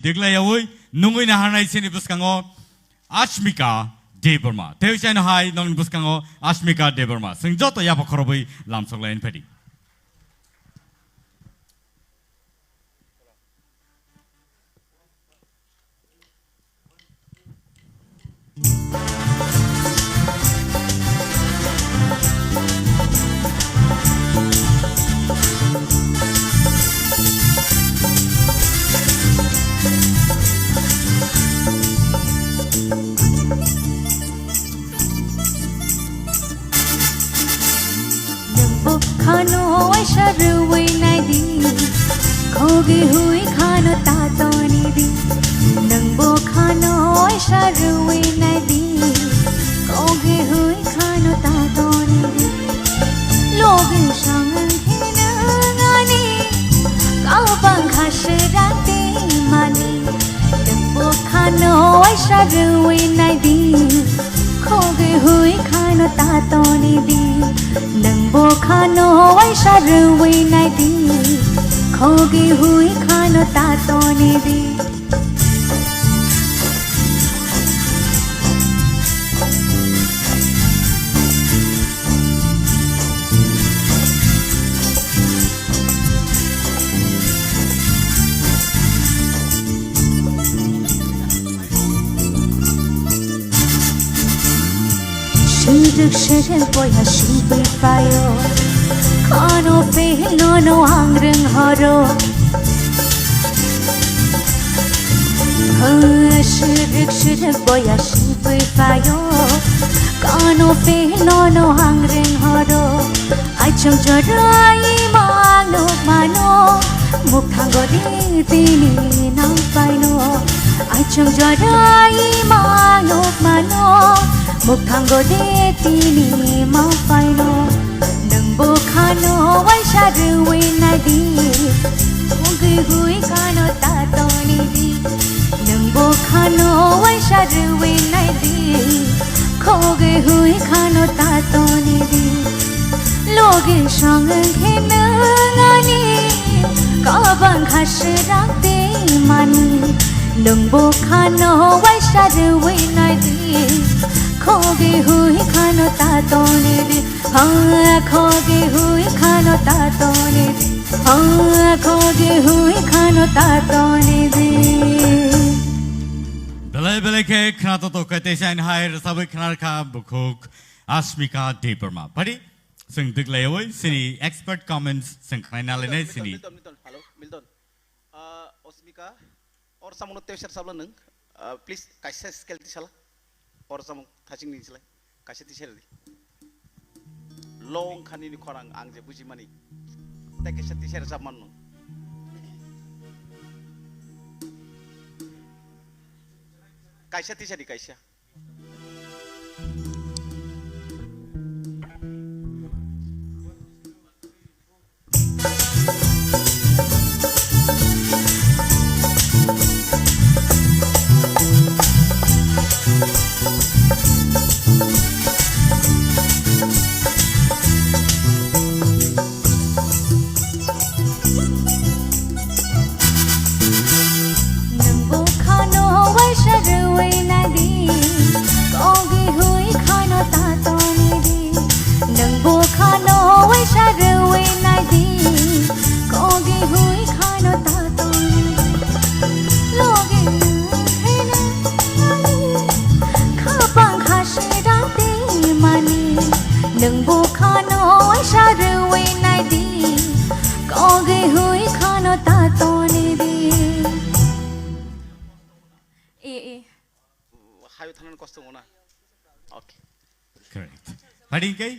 Diglayaway, nungoy na hanay sinibuskango, Ashmika Deborma. Teo siya na hay nung buskango, Ashmika Deborma. Sing joto yapa koroboy lamsok lain pedi. खानो ऐसा रुई नहीं दी खोगी हुई खानो तातोनी दी नंबो खानो ऐसा रुई नहीं दी खोगी हुई खानो तातोनी दी लोग संग हिनानी काउ पंखा शराते मानी नंबो खानो ऐसा रुई नहीं दी खोगी हुई खानो तातोनी दी नंबो खानो ऐसा रुई नहीं दी खोगी हुई खानो तातोनी दी Shuduk boya shubir payo Kano fe nono hangreng haro Shuduk boya shubir payo Kano fe nono hangreng haro Aichong jorai mano mano Mukhango di tini nang paino Aichong jorai mano mano Mukhango de tini mau paino Nangbo khano waisa ruwi na di Khogi hui khano tatoni di Nangbo khano waisa ruwi na di Khogi hui khano tatoni di Loge sangan khena ngani Kabang khasrak de mani Nangbo khano waisa ruwi na di खोगी हुई खानो तातोनी दी हाँ खोगी हुई खानो तातोनी दी हाँ खोगी हुई खानो तातोनी दी Belai ke kena to kete siya na hay sabi kena ka bukuk Ashmika Deborma. Padi sing diglayaway sini expert comments sing kena lene sini. Milton, hello, Milton. Ashmika, और सामने तेरे शर साबला नंग, please कैसे स्केल दिशला, और सामने थाचिंग नहीं चला, कैसे दिशला दी. Long खानी निखोरांग आंजे बुझी मनी, ते कैसे दिशला सामान नो. कैसे दिशला दी कैसे? Correct. Padi kay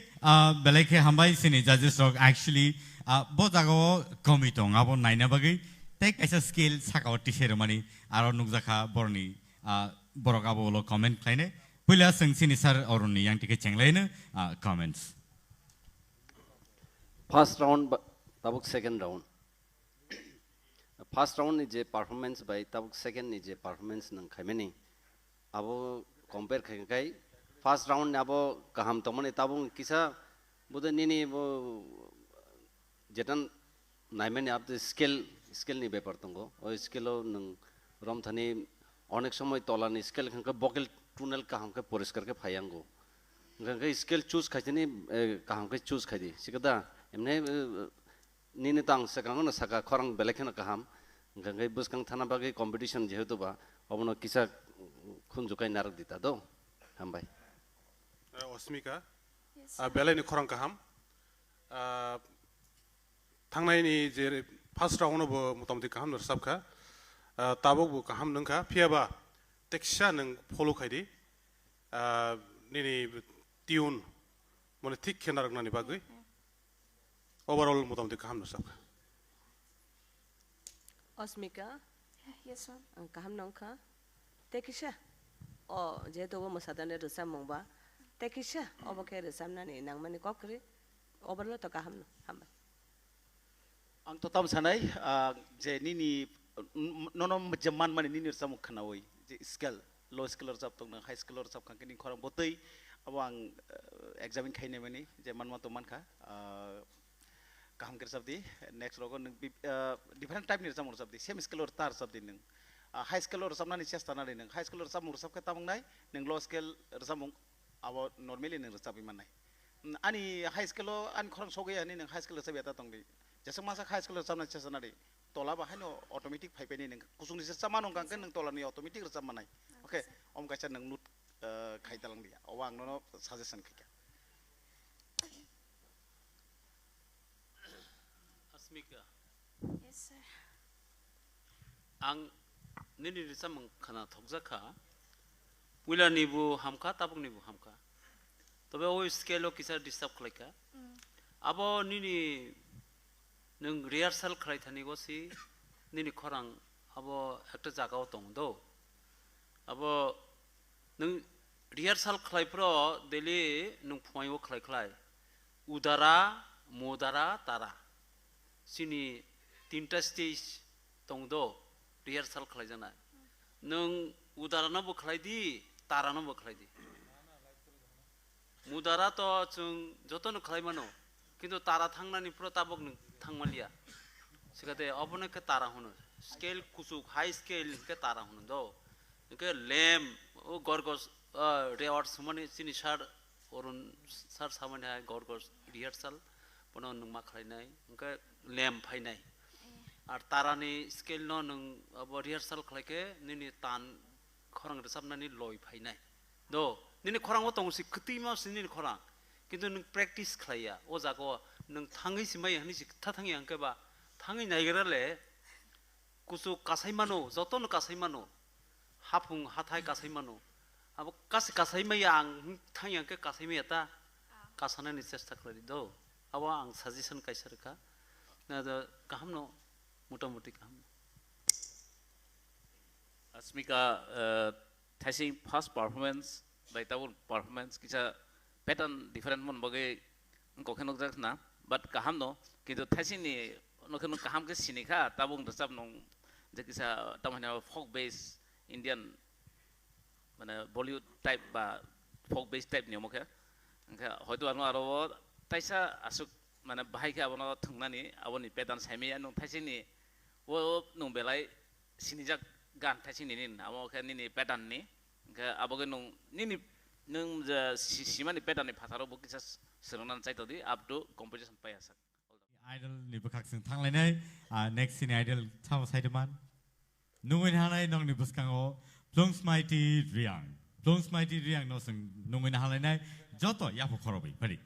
belai ke hambai sini judges rock actually बहुत जगह कमी तो आप नाइना बगी टेक ऐसा स्केल साकाव टीचर मनी आरो नुकजाखा बरनी बरका बोलो कमेंट खाइने पहले संगसिनी सर और उन्नी yang टिके चेंगलाइने comments. First round tabuk second round. First round ni je performance by tabuk second ni je performance nang khaimeni abo compare khai first round abo kaham tomane tabung kisa bude nini bo jetan naimeni ab the skill ni bepartongo o skill o nang রমথানি অনেক সময় তলানি scale খানকে Bokel tunnel কাহামকে পরিষ্কারকে ফাইয়াঙ্গো খানকে scale choose খাইতেনি কাহামকে choose খাইদি সিকাদা এমনি নিনি তাং সেকাঙ্গো না সাকা খরাং বেলেখানা কাহাম খানকে বুসকাং থানা বাগে competition যেহেতু বা অবনো কিসা খুনজুকাই নারক দিতা দো হামবাই अस्मिका बेलायनि खरां गाहाम थांनायनि जे फार्स्ट राउन्डआवबो मतामति गाहाम नरसाबखा ताबोबो गाहाम नोंखा फियाबा टेक्सा नों फलो खायदि निनि टिउन माने थिक खेनारगनानि बागै ओभारअल मतामति गाहाम नरसाबखा Osmika, Yes, ma'am. kaham nongka, tekisha. Oh, jeto wo masadane resam mongba, tekisha. Oba ke resam nani nang mani kokri, oberlo to kaham no, hamba. Ang totam sanay je nini nono jaman mani nini samu khanawai je skill low skill sab tong high skill sab kan kini khorang botei awang examine khaine mani je man ma to man kha kaham ker sabdi next rogo different type ni samur sabdi same skill tar sabdi nung high skill samna ni chesta na nung high skill samur sab ka tamung nai nung low skill samung abo normally nung sabi man nai ani high skill an khorang soge ani nung high skill sabi ata tong di jasa masa high skill samna chesta na di tola ba hano automatic phaipe ni nung kusung ni sama nung kan nung tola ni automatic resam manai okay om kacha nung nut khai talang dia awang no suggestion kaya Asmika, Yes, sir. ang nini risa mengkana thokjaka, wila nibu hamka tabung nibu hamka, tobe o scale o kisar disturb kalaika, abo nini nung rehearsal kalai thani gosi, nini korang abo ekta jaga o tong do, abo nung rehearsal kalai pro daily nung point o kalai, udara, modara, tara. Sini tinta stage tongdo rehearsal khalai jana nung udarana bo khalai di tarana bo khalai di mudara to chung jotono khalai mano kintu tara thangnani pura tabok nung thangmalia sikate obone ke tara hono scale kusuk high scale ke tara hono do ke lem o gorgos reward sumani sini sar orun sar samane gorgos rehearsal pono nung ma khalai nai ke lem phai nai ar tarani scale no nung abo rehearsal khlai ke nini tan khorang resam nani loi phai nai do nini khorang o tong si khti ma si nini khorang kintu nung practice khlaiya o jago nung thangi simai hani si tha thangi angke ba thangi nai gerale kusu kasai mano joton kasai mano hapung hathai kasai mano abo kasai mai ang thangi angke kasai mai ta kasana ni chesta khlai do abo ang suggestion kaisar ka na kaham no muta-muti kaham Asmika thasing first performance by tabul performance kisa pattern different mon bage kokhenok jak na but kaham no kintu thasing ni nokhen kaham ke sinikha tabung dasap nong je kisa tamana folk based Indian মানে Bollywood type ba folk based type ni mokhe hoyto aro taisa asuk mana bahai ke abono thungnani aboni pedan saimiya nung thasini o nung belai sinijak gan thasini nin abo ke nini pedan ni ke aboge nung nini nung simani pedan ni phatharo bo kisa seronan chaito di up to competition pai asak idol ni bukhak sing thanglai next sin idol chama saideman nungin hanai nong ni buskango plongs mighty riang no sing nungin hanai nai joto yapo khorobi pari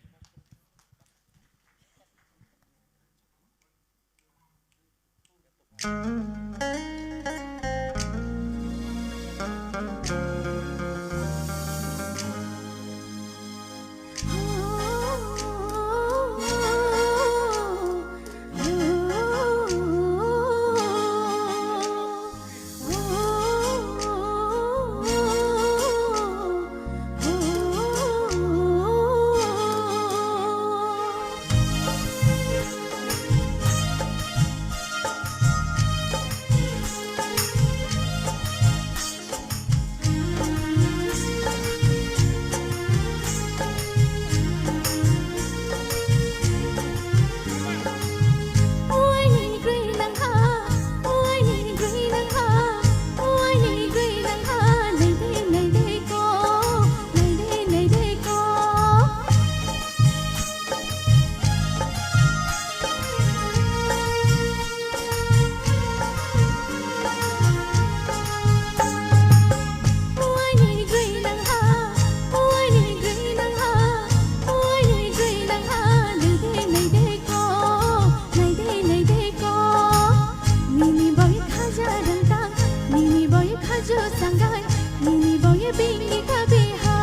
Nini boy khaju sangai Nini boy bingi kabiha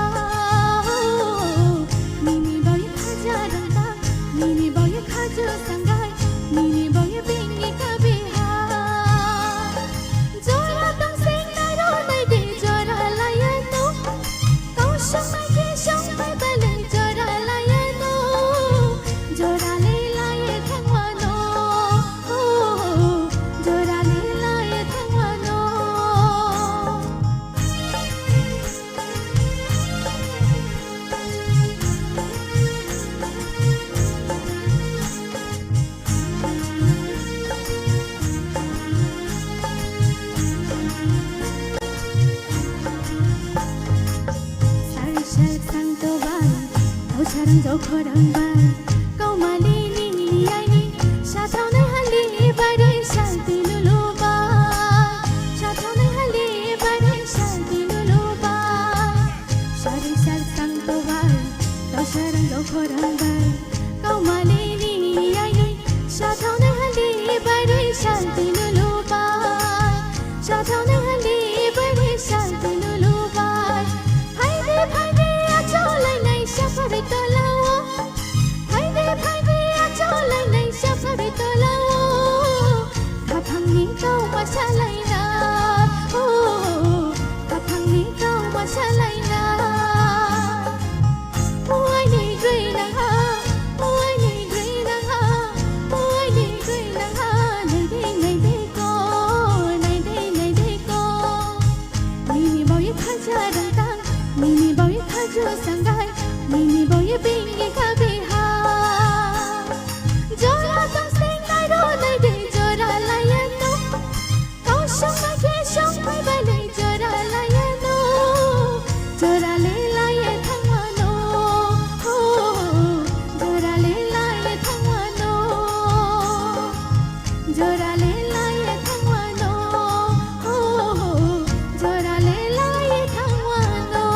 Nini boy khaja randa Nini boy khaju sangai Nini boy bingi kabiha Jora tang sing nai ro nai de jora laya no Kau shong mai ke shong mai bale jora laya no Jora le laya thangwa no Jora le laya thangwa no Sari shar sang to bai Thau charang jau khorang bai Kau mali ni ni ai ni Sha thau nai hali bai doi shal ti lulu bai Sha thau nai hali bai doi shal ti lulu bai Sari shar sang to bai Thau charang jau khorang bai Kau mali ni ni ai ni Sha thau nai hali bai doi shal ti lulu bai Sha thau nai hali bai doi shal ti lulu bai Hai de a cho lai nai sha pha ri to lao Hai de a cho lai nai sha pha ri to lao Tha phang ni kau ma sha lai na Tha phang ni kau ma sha lai na Oi ni gui na ha Oi ni gui na ha Oi ni gui na ha Nai de ko Nai de ko Nini boy khaja rang tang Nini boy khaju sangai Nini boy bingi kabiha Jora tang sing nai ro nai de jora laya no Kau shong mai ke shong mai bale jora laya no Jora le laya thangwa no Jora le laya thangwa no Jora le laya thangwa no Jora le laya thangwa no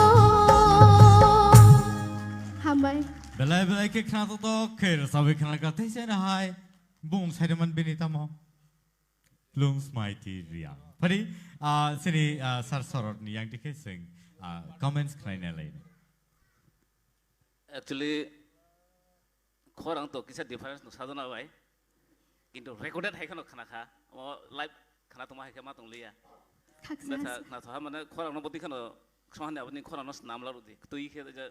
Hambai belai ke khana to kher sabe khana ka thai se na hai bung sai man bini tamo lung smaiti ria phari sini sar sorot ni yang dikhe sing comments khaina lai Actually, khorang to kisa difference no sadona bai. Kintu recorded hai khano khana kha. O live khana tuma hai kama tong liya. khaksa Na tha mane khorang no boti khano khane apni khorang no nam la rudi. Tui khe ja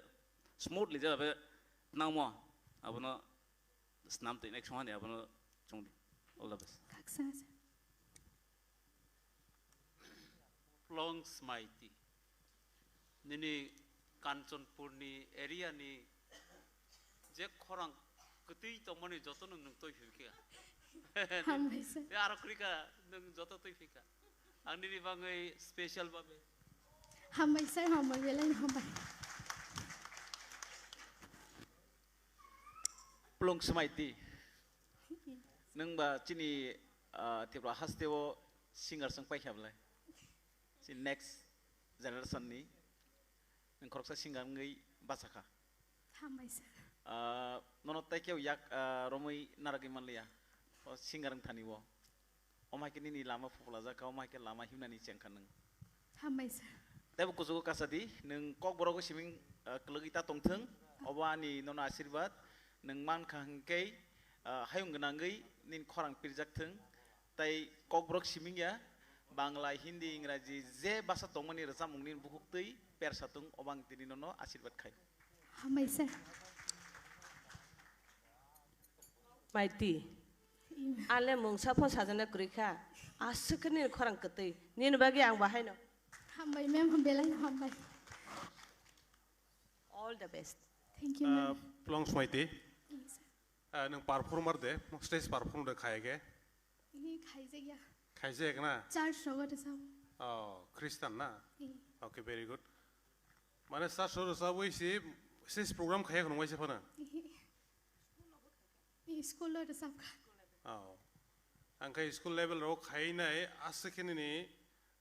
smoothly ja be nangmo. Abono snam te next one abono chungdi. All the best. khaksa Long Smaiti. Nini Kanchanpur ni area ni je khorang ketui to mani joto nung toi fika. Hambai sir Ya arakrika nung joto toi fika. Ang nini bangai special babe. Hambai sir hambai belai hambai Plong Smaiti nang ba chini tibra hastewo singer sang pai khablai si next generation ni nang khoroksa singer ngai basakha Hambai sir nono tai keu yak romoi naragi manlia o singer ang thani wo omai ke ni lama fupula ja ka omai ke lama himna ni chengkhan nang Hambai sir Tebo kusuko kasadi nang kok borogo siming kelogita tongtheng obani nono asirbat nang man khangkei hayung gnangai nin khorang pirjak theng tai kok borok siming ya Bangla Hindi Ingraji je basa tongmani rasa mungnin bukuk tei persatung obang tini nono asirbat khai Hambai sir Maiti Ale mungsa pho sajana kurikha asukni khorang ketui nin bagi ang bahai no Hambai ma'am hum belai hambai all the best Thank you ma'am Plong Smaiti nang performer de stage perform de khaige ini khai jaya khaise na char shogar sam Christian na okay very good mane sa shoro sa wei si stage program khaye khno wai se phana ini school lo sam angkai school level ro khainai asekeni ni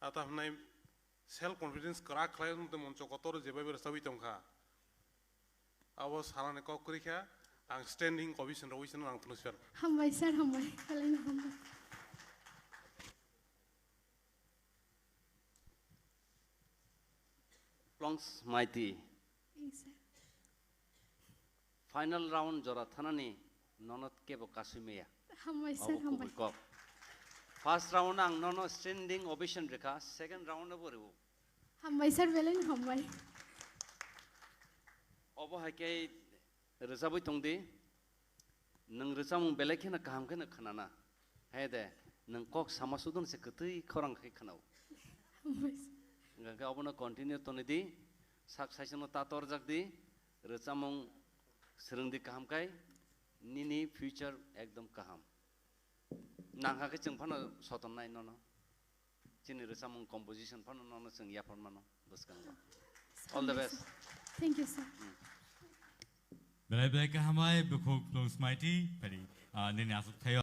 atahmnai self confidence kra khlai mte moncho kotor jeba ber sabi tongkha awo sarane ko kurikha ang standing commission ro wisen ang tunusfer Hambai sir hambai belai hambai प्लंग्स माइती Yes, sir. Final round जरा थानानि ननद के बकासुमेया Hambai, sir, hambai. कक first round आं नन स्टैंडिंग ओवेशन रेखा सेकंड राउंड बोरेबो Hambai, sir, belen hambai. अब हायके रोजाबै दंदि नों रोजामु बेलेखेना गाहामखेना खोनाना हे दे नों कक सामासुदन से कतै खौरांखै खोनाव Hambai, sir. गंगा अबनो कन्टिन्यू तनेदि साक साइसनो तातर जाकदि रोजामु सोलोंदि गाहामखाय निनि फ्यूचर एकदम गाहाम नांहाके जों फानो सतननाय नन जिनि रोजामु कम्पोजिशन फानो नन जों याफन मानो बसकांगा all the best Thank you, sir. Belai belai ke hambai buku plong smaiti pari nini asuk thayo